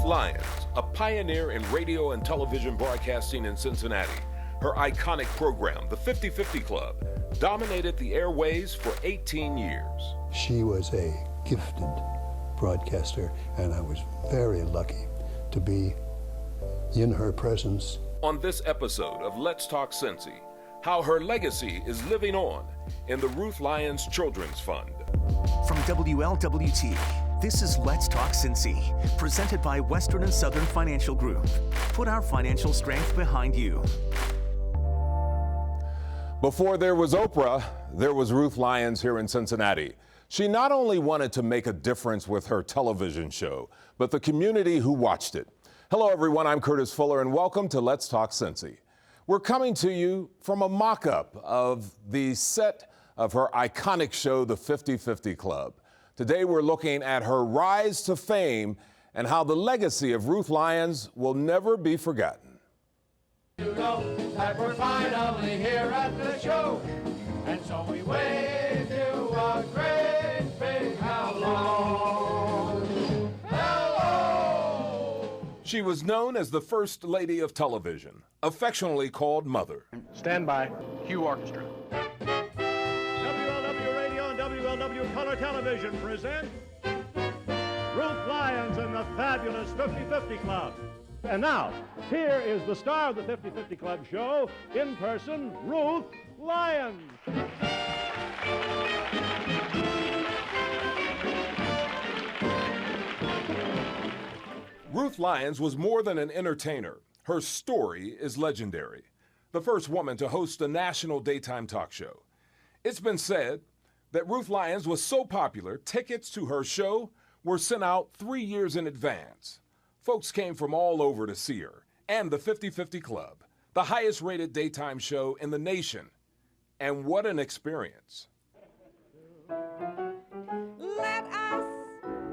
Lyons, a pioneer in radio and television broadcasting in Cincinnati. Her iconic program, the 50/50 Club, dominated the airways for 18 years. She was a gifted broadcaster, and I was very lucky to be in her presence. On this episode of Let's Talk Cincy, how her legacy is living on in the Ruth Lyons Children's Fund. From WLWT, this is Let's Talk Cincy, presented by Western and Southern Financial Group. Put our financial strength behind you. Before there was Oprah, there was Ruth Lyons here in Cincinnati. She not only wanted to make a difference with her television show, but the community who watched it. Hello, everyone. I'm Curtis Fuller, and welcome to Let's Talk Cincy. We're coming to you from a mock-up of the set of her iconic show, the 50/50 Club. Today, we're looking at her rise to fame and how the legacy of Ruth Lyons will never be forgotten. You know that we're finally here at the show, and so we wave you a great big hello. Hello! She was known as the First Lady of Television, affectionately called Mother. Stand by. Cue orchestra. WLW Radio and WLW Color Television present Ruth Lyons and the fabulous 50/50 Club. And now, here is the star of the 50/50 Club show, in person, Ruth Lyons. Ruth Lyons was more than an entertainer. Her story is legendary. The first woman to host a national daytime talk show. It's been said that Ruth Lyons was so popular, tickets to her show were sent out 3 years in advance. Folks came from all over to see her, and the 50/50 Club, the highest rated daytime show in the nation. And what an experience. Let us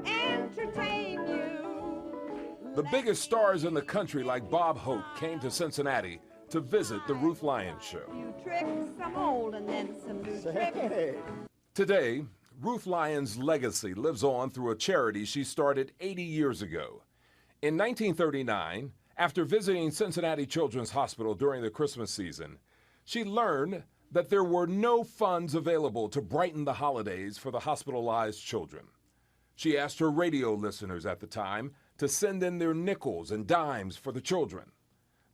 entertain you. The biggest stars in the country like Bob Hope came to Cincinnati to visit the Ruth Lyons show. You tricks, some old and then some new tricks. Today, Ruth Lyons' legacy lives on through a charity she started 80 years ago. In 1939, after visiting Cincinnati Children's Hospital during the Christmas season, she learned that there were no funds available to brighten the holidays for the hospitalized children. She asked her radio listeners at the time to send in their nickels and dimes for the children.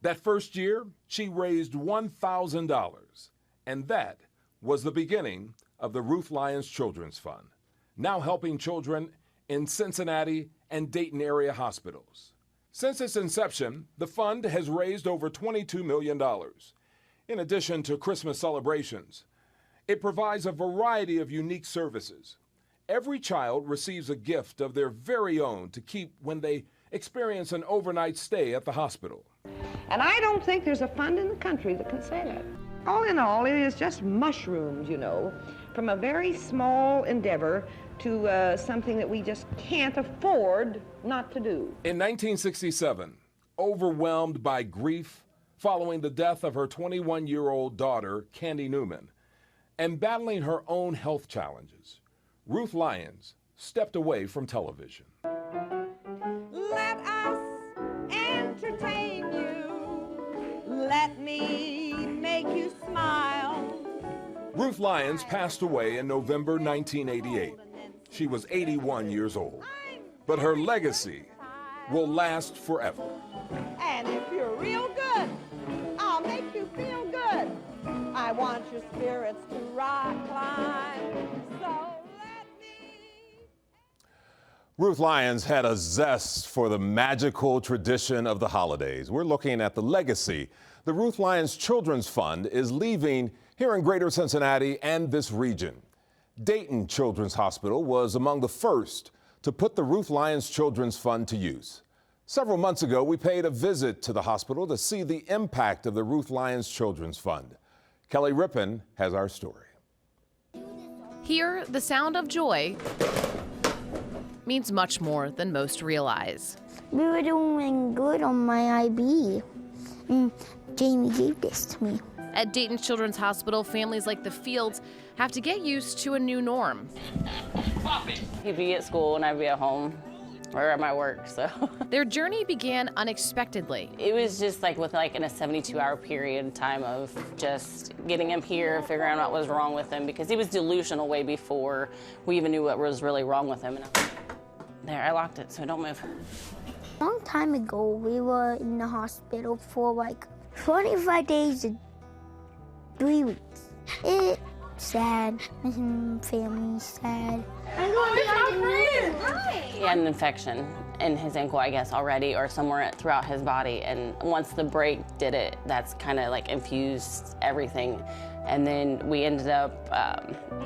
That first year, she raised $1,000, and that was the beginning of the Ruth Lyons Children's Fund, now helping children in Cincinnati and Dayton area hospitals. Since its inception, the fund has raised over $22 million. In addition to Christmas celebrations, it provides a variety of unique services. Every child receives a gift of their very own to keep when they experience an overnight stay at the hospital. And I don't think there's a fund in the country that can say that. All in all, it is just mushrooms, you know, from a very small endeavor to something that we just can't afford not to do. In 1967, overwhelmed by grief following the death of her 21-year-old daughter, Candy Newman, and battling her own health challenges, Ruth Lyons stepped away from television. Let us entertain you. Let me make you smile. Ruth Lyons passed away in November 1988. She was 81 years old, but her legacy will last forever. And if you're real good, I'll make you feel good. I want your spirits to climb, so let me. Ruth Lyons had a zest for the magical tradition of the holidays. We're looking at the legacy the Ruth Lyons Children's Fund is leaving here in Greater Cincinnati and this region. Dayton Children's Hospital was among the first to put the Ruth Lyons Children's Fund to use. Several months ago, we paid a visit to the hospital to see the impact of the Ruth Lyons Children's Fund. Kelly Rippon has our story. Here, the sound of joy means much more than most realize. We were doing good on my IB. Jamie gave this to me. At Dayton Children's Hospital, families like the Fields have to get used to a new norm. He'd be at school and I'd be at home. or at my work, so. Their journey began unexpectedly. It was just like in a 72-hour period of time of just getting him here, figuring out what was wrong with him, because he was delusional way before we even knew what was really wrong with him. And there, I locked it, so don't move. A long time ago, we were in the hospital for like 25 days and 3 weeks. It's sad. My family's sad. I'm going to my friend. He had an infection in his ankle, I guess, already, or somewhere throughout his body. And once the break did it, that's kind of like infused everything. And then we ended up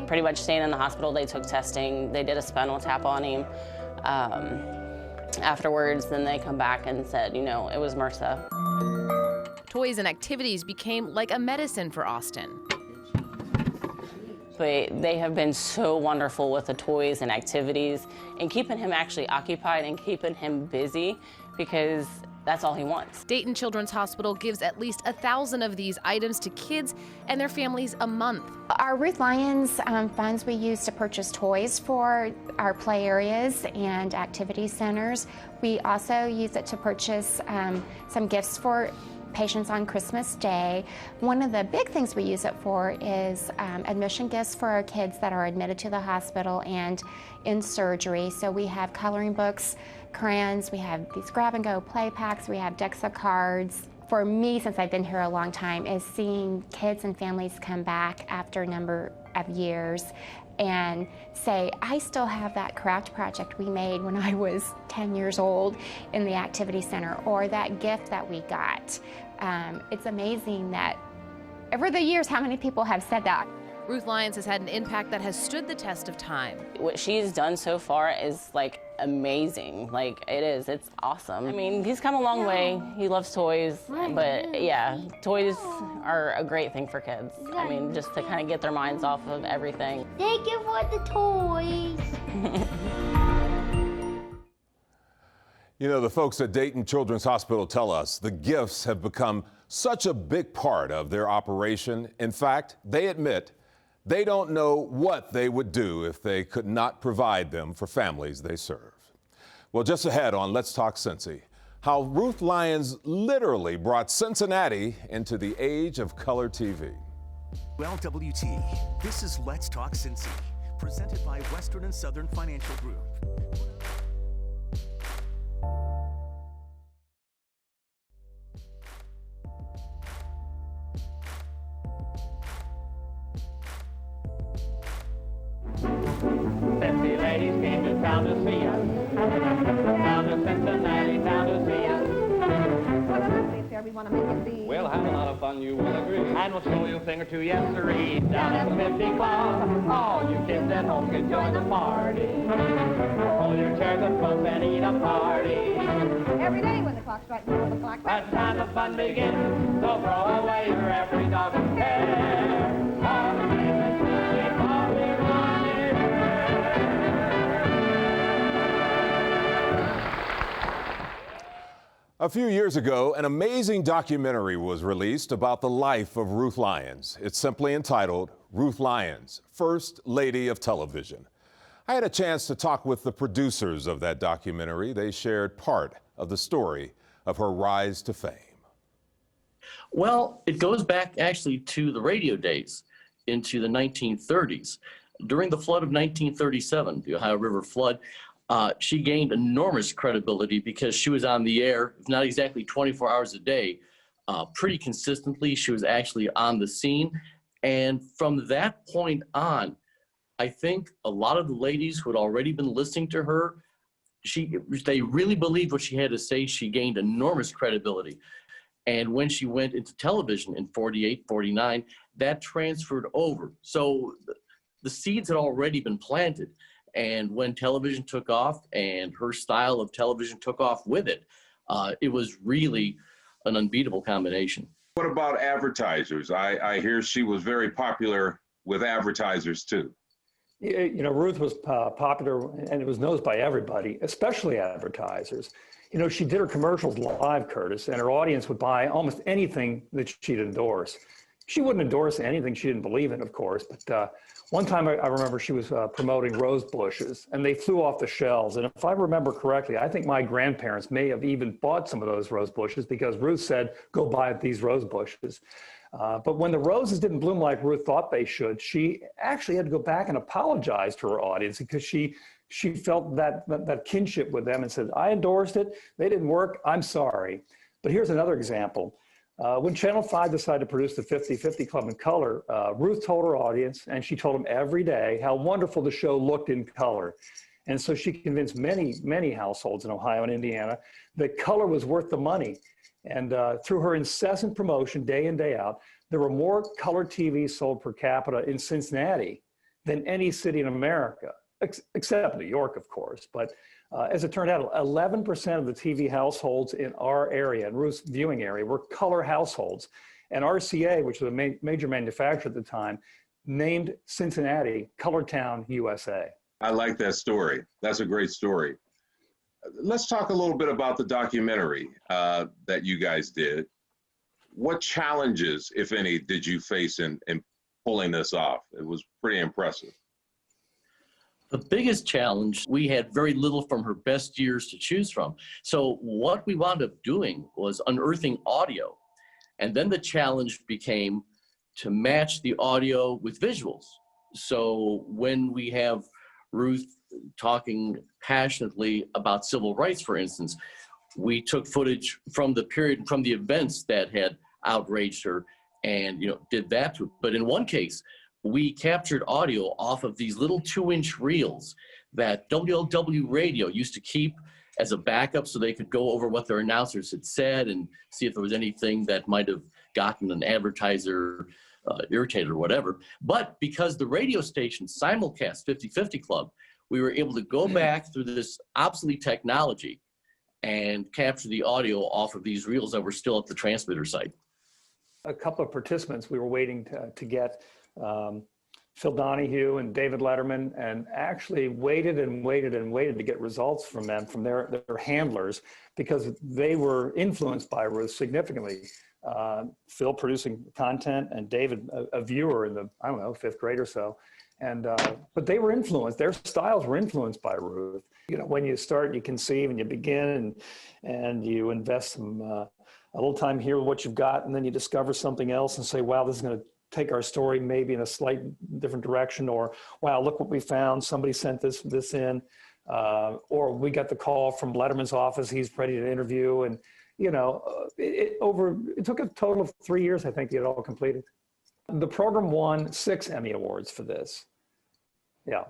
pretty much staying in the hospital. They took testing. They did a spinal tap on him. Afterwards, then they come back and said, you know, it was MRSA. Toys and activities became like a medicine for Austin. But they have been so wonderful with the toys and activities and keeping him actually occupied and keeping him busy, because that's all he wants. Dayton Children's Hospital gives at least 1,000 of these items to kids and their families a month. Our Ruth Lyons funds we use to purchase toys for our play areas and activity centers. We also use it to purchase some gifts for patients on Christmas Day. One of the big things we use it for is admission gifts for our kids that are admitted to the hospital and in surgery. So we have coloring books, crayons, we have these grab-and-go play packs, we have decks of cards. For me, since I've been here a long time, is seeing kids and families come back after a number of years and say, I still have that craft project we made when I was 10 years old in the activity center, or that gift that we got. It's amazing that over the years, how many people have said that. Ruth Lyons has had an impact that has stood the test of time. What she's done so far is like amazing. Like it is, it's awesome. I mean, he's come a long way. He loves toys, but yeah, toys are a great thing for kids. I mean, just to kind of get their minds off of everything. Thank you for the toys. You know, the folks at Dayton Children's Hospital tell us the gifts have become such a big part of their operation. In fact, they admit they don't know what they would do if they could not provide them for families they serve. Well, just ahead on Let's Talk Cincy, how Ruth Lyons literally brought Cincinnati into the age of color TV. LWT, this is Let's Talk Cincy, presented by Western and Southern Financial Group. Cincy ladies came to town to see us. Down to Cincinnati, town to see us. We'll have a lot of fun, you will agree. And we'll show you a thing or two, yes sirree. Down at the 50 Club, all you kids at home can join the party. Hold your chairs up close and eat a party. Every day when the clock strikes 4 o'clock. That's time the fun begins. So throw away your every dog and care. All the days that Cincy party run in A few years ago, an amazing documentary was released about the life of Ruth Lyons. It's simply entitled Ruth Lyons, First Lady of Television. I had a chance to talk with the producers of that documentary. They shared part of the story of her rise to fame. Well, it goes back actually to the radio days, into the 1930s. During the flood of 1937, the Ohio River flood, she gained enormous credibility because she was on the air, if not exactly 24 hours a day, pretty consistently. She was actually on the scene. And from that point on, I think a lot of the ladies who had already been listening to her, they really believed what she had to say. She gained enormous credibility. And when she went into television in 48, 49, that transferred over. So the seeds had already been planted. And when television took off and her style of television took off with it, it was really an unbeatable combination. What about advertisers? I hear she was very popular with advertisers too. You know, Ruth was popular and it was noticed by everybody, especially advertisers. You know, she did her commercials live, Curtis, and her audience would buy almost anything that she'd endorse. She wouldn't endorse anything she didn't believe in, of course, but one time I remember she was promoting rose bushes, and they flew off the shelves. And if I remember correctly, I think my grandparents may have even bought some of those rose bushes because Ruth said, go buy these rose bushes. But when the roses didn't bloom like Ruth thought they should, she actually had to go back and apologize to her audience because she felt that kinship with them and said, I endorsed it, they didn't work, I'm sorry. But here's another example. When Channel 5 decided to produce the 50/50 Club in color, Ruth told her audience, and she told them every day, how wonderful the show looked in color. And so she convinced many, many households in Ohio and Indiana that color was worth the money. And through her incessant promotion, day in, day out, there were more color TVs sold per capita in Cincinnati than any city in America, except New York, of course. But as it turned out, 11% of the TV households in our area, in Ruth's viewing area, were color households. And RCA, which was a major manufacturer at the time, named Cincinnati Color Town, USA. I like that story. That's a great story. Let's talk a little bit about the documentary that you guys did. What challenges, if any, did you face in pulling this off? It was pretty impressive. The biggest challenge, we had very little from her best years to choose from. So what we wound up doing was unearthing audio. And then the challenge became to match the audio with visuals. So when we have Ruth talking passionately about civil rights, for instance, we took footage from the period, from the events that had outraged her and, did that to it. But in one case, we captured audio off of these little 2-inch reels that WLW radio used to keep as a backup so they could go over what their announcers had said and see if there was anything that might have gotten an advertiser irritated or whatever. But because the radio station simulcast 50/50 Club, we were able to go back through this obsolete technology and capture the audio off of these reels that were still at the transmitter site. A couple of participants we were waiting to get, Phil Donahue and David Letterman, and actually waited and waited and waited to get results from them, from their handlers, because they were influenced by Ruth significantly. Phil producing content and David, a viewer in the, 5th grade or so. And, but they were influenced, their styles were influenced by Ruth. When you start, you conceive and you begin and you invest some, a little time here with what you've got, and then you discover something else and say, wow, this is going to take our story maybe in a slight different direction, or wow, look what we found, somebody sent this in, or we got the call from Letterman's office, he's ready to interview, and it took a total of 3 years, I think, to get it all completed. The program won 6 Emmy Awards for this. Yeah,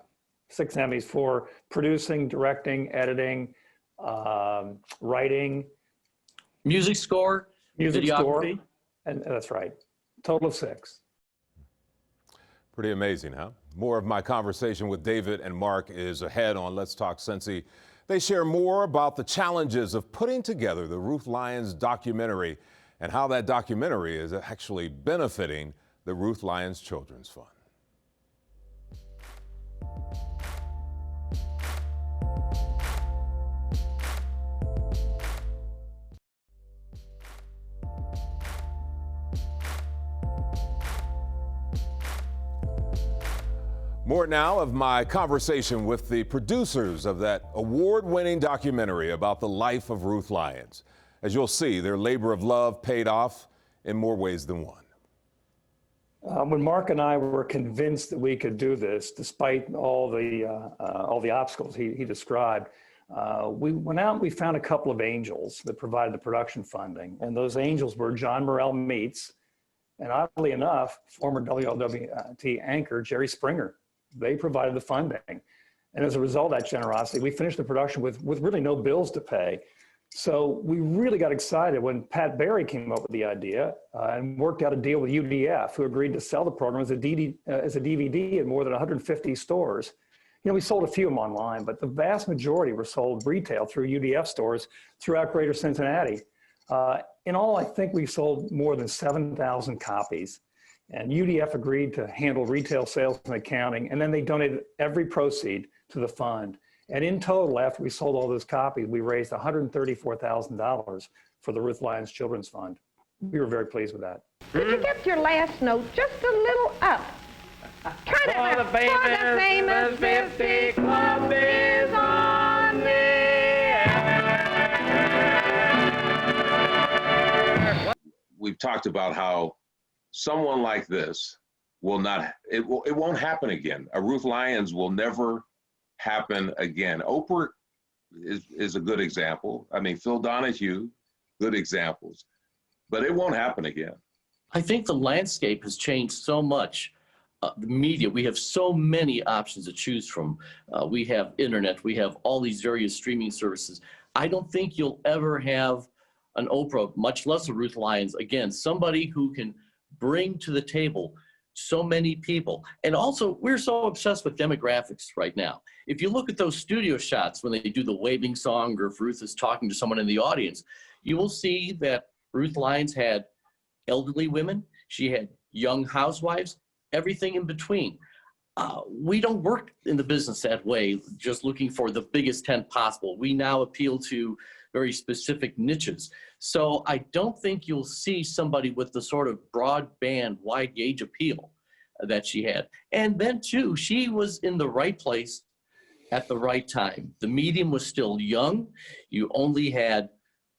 6 Emmys for producing, directing, editing, writing, music score, videography. And that's right, total of 6. Pretty amazing, huh? More of my conversation with David and Mark is ahead on Let's Talk Cincy. They share more about the challenges of putting together the Ruth Lyons documentary and how that documentary is actually benefiting the Ruth Lyons Children's Fund. More now of my conversation with the producers of that award-winning documentary about the life of Ruth Lyons. As you'll see, their labor of love paid off in more ways than one. When Mark and I were convinced that we could do this, despite all the obstacles he described, we went out and we found a couple of angels that provided the production funding. And those angels were John Morrell Meats, and oddly enough, former WLWT anchor Jerry Springer. They provided the funding. And as a result of that generosity, we finished the production with really no bills to pay. So we really got excited when Pat Barry came up with the idea and worked out a deal with UDF, who agreed to sell the program as a DVD in more than 150 stores. We sold a few of them online, but the vast majority were sold retail through UDF stores throughout greater Cincinnati. In all, I think we sold more than 7,000 copies. And UDF agreed to handle retail sales and accounting, and then they donated every proceed to the fund. And in total, after we sold all those copies, we raised $134,000 for the Ruth Lyons Children's Fund. we were very pleased with that. Could you get your last note just a little up? Try that. For the famous 50 Club is on the air. We've talked about how someone like this it won't happen again. A Ruth Lyons will never happen again. Oprah is a good example. I mean, Phil Donahue, good examples, but it won't happen again. I think the landscape has changed so much. The media, we have so many options to choose from. We have internet, we have all these various streaming services. I don't think you'll ever have an Oprah, much less a Ruth Lyons, again, somebody who can bring to the table so many people. And also, we're so obsessed with demographics right now. If you look at those studio shots when they do the waving song, or if Ruth is talking to someone in the audience, you will see that Ruth Lyons had elderly women, she had young housewives, everything in between. We don't work in the business that way, just looking for the biggest tent possible. We now appeal to very specific niches. So I don't think you'll see somebody with the sort of broadband, wide gauge appeal that she had. And then too, she was in the right place at the right time. The medium was still young. You only had,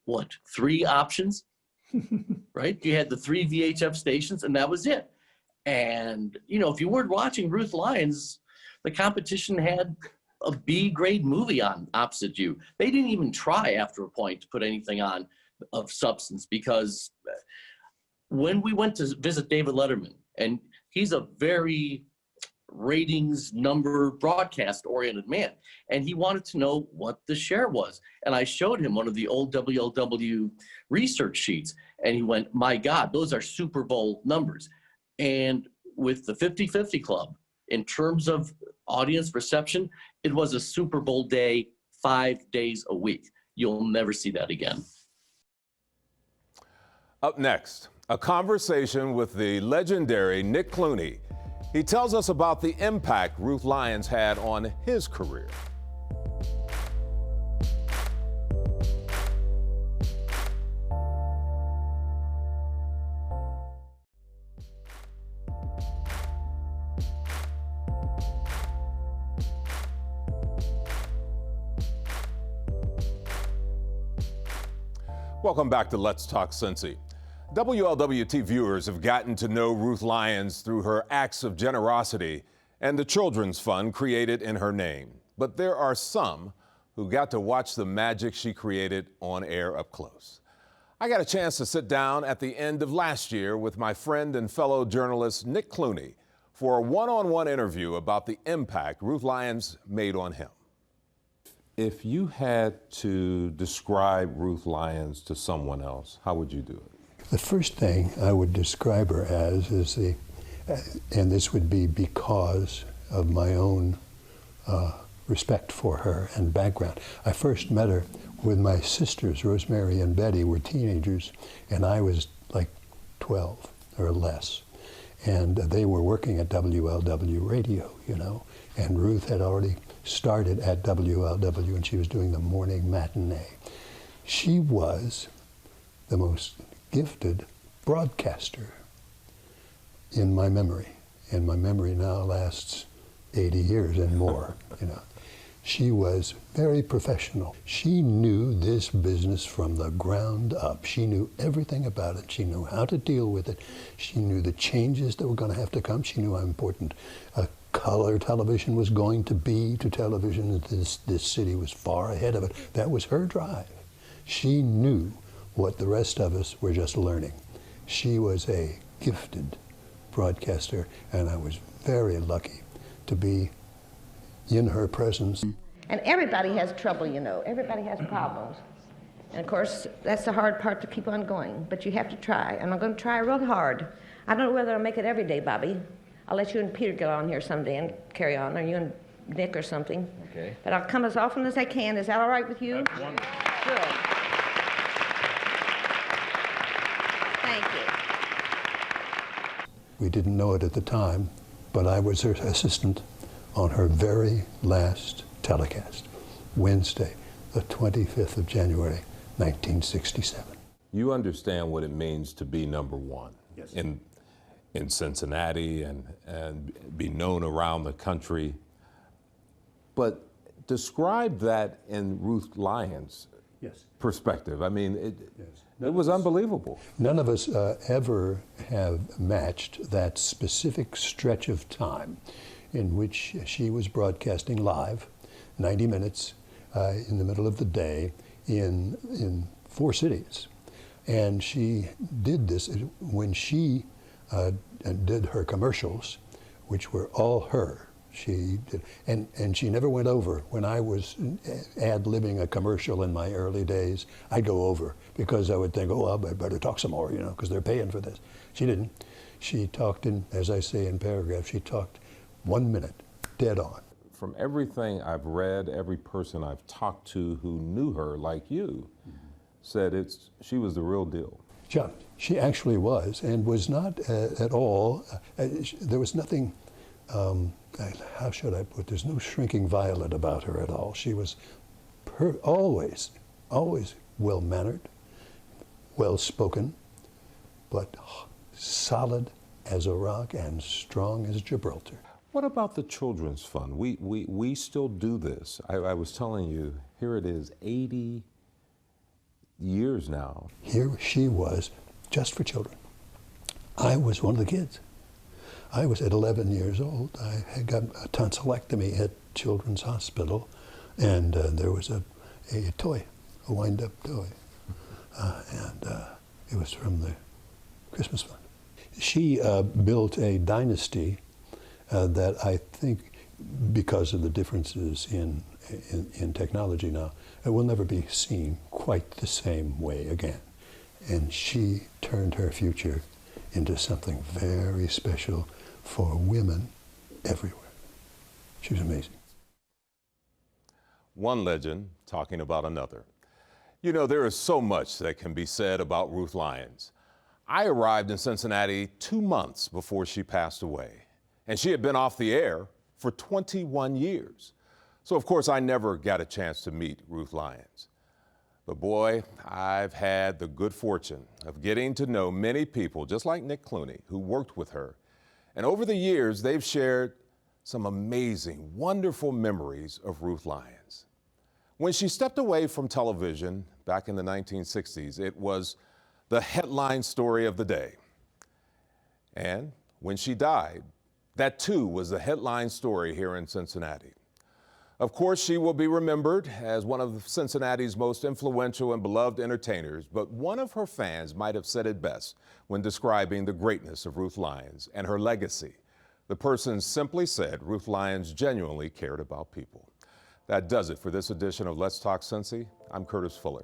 what, 3 options, right? You had the 3 VHF stations and that was it. And, you know, if you weren't watching Ruth Lyons, the competition had a B-grade movie on opposite you. They didn't even try after a point to put anything on of substance, because when we went to visit David Letterman, and he's a very ratings number broadcast oriented man, and he wanted to know what the share was. And I showed him one of the old WLW research sheets, and he went, my God, those are Super Bowl numbers. And with the 50-50 Club, in terms of audience reception, it was a Super Bowl day, 5 days a week. You'll never see that again. Up next, a conversation with the legendary Nick Clooney. He tells us about the impact Ruth Lyons had on his career. Welcome back to Let's Talk Cincy. WLWT viewers have gotten to know Ruth Lyons through her acts of generosity and the children's fund created in her name. But there are some who got to watch the magic she created on air up close. I got a chance to sit down at the end of last year with my friend and fellow journalist Nick Clooney for a one-on-one interview about the impact Ruth Lyons made on him. If you had to describe Ruth Lyons to someone else, how would you do it? The first thing I would describe her as is and this would be because of my own respect for her and background. I first met her when my sisters, Rosemary and Betty, were teenagers, and I was like 12 or less. And they were working at WLW radio, you know, and Ruth had already started at WLW, and she was doing the morning matinee. She was the most gifted broadcaster in my memory, and my memory now lasts 80 years and more, you know. She was very professional. She knew this business from the ground up. She knew everything about it. She knew how to deal with it. She knew the changes that were going to have to come. She knew how important color television was going to be to television. This city was far ahead of it. That was her drive. She knew what the rest of us were just learning. She was a gifted broadcaster, and I was very lucky to be in her presence. And everybody has trouble, you know. Everybody has problems. And of course, that's the hard part, to keep on going. But you have to try, and I'm going to try real hard. I don't know whether I'll make it every day, Bobby. I'll let you and Peter get on here someday and carry on, or you and Nick or something. Okay. But I'll come as often as I can. Is that all right with you? That's wonderful. Good. Thank you. We didn't know it at the time, but I was her assistant on her very last telecast, Wednesday, the 25th of January, 1967. You understand what it means to be number one Yes. in Cincinnati and be known around the country. But describe that in Ruth Lyons' Yes. perspective. I mean, it was unbelievable. None of us ever have matched that specific stretch of time in which she was broadcasting live, 90 minutes in the middle of the day in 4 cities. And she did this when she did her commercials, which were all her. She did, and she never went over. When I was ad-libbing a commercial in my early days, I'd go over because I would think, oh, I better talk some more, because they're paying for this. She didn't. She talked in, as I say in paragraphs, she talked 1 minute, dead on. From everything I've read, every person I've talked to who knew her like you said she was the real deal. Yeah, she actually was, and was not at all, there was nothing, how should I put, there's no shrinking violet about her at all. She was always well-mannered, well-spoken, but solid as a rock and strong as Gibraltar. What about the Children's Fund? We still do this. I was telling you, here it is, 80 years now. Here she was, just for children. I was one of the kids. I was at 11 years old. I had got a tonsillectomy at Children's Hospital, and there was a toy, a wind-up toy, and it was from the Christmas Fund. She built a dynasty that I think, because of the differences in technology now, it will never be seen quite the same way again. And she turned her future into something very special for women everywhere. She was amazing. One legend talking about another. You know, there is so much that can be said about Ruth Lyons. I arrived in Cincinnati 2 months before she passed away, and she had been off the air for 21 years. So, of course, I never got a chance to meet Ruth Lyons. But boy, I've had the good fortune of getting to know many people, just like Nick Clooney, who worked with her. And over the years, they've shared some amazing, wonderful memories of Ruth Lyons. When she stepped away from television back in the 1960s, it was the headline story of the day. And when she died, that too was the headline story here in Cincinnati. Of course, she will be remembered as one of Cincinnati's most influential and beloved entertainers, but one of her fans might have said it best when describing the greatness of Ruth Lyons and her legacy. The person simply said Ruth Lyons genuinely cared about people. That does it for this edition of Let's Talk Cincy. I'm Curtis Fuller.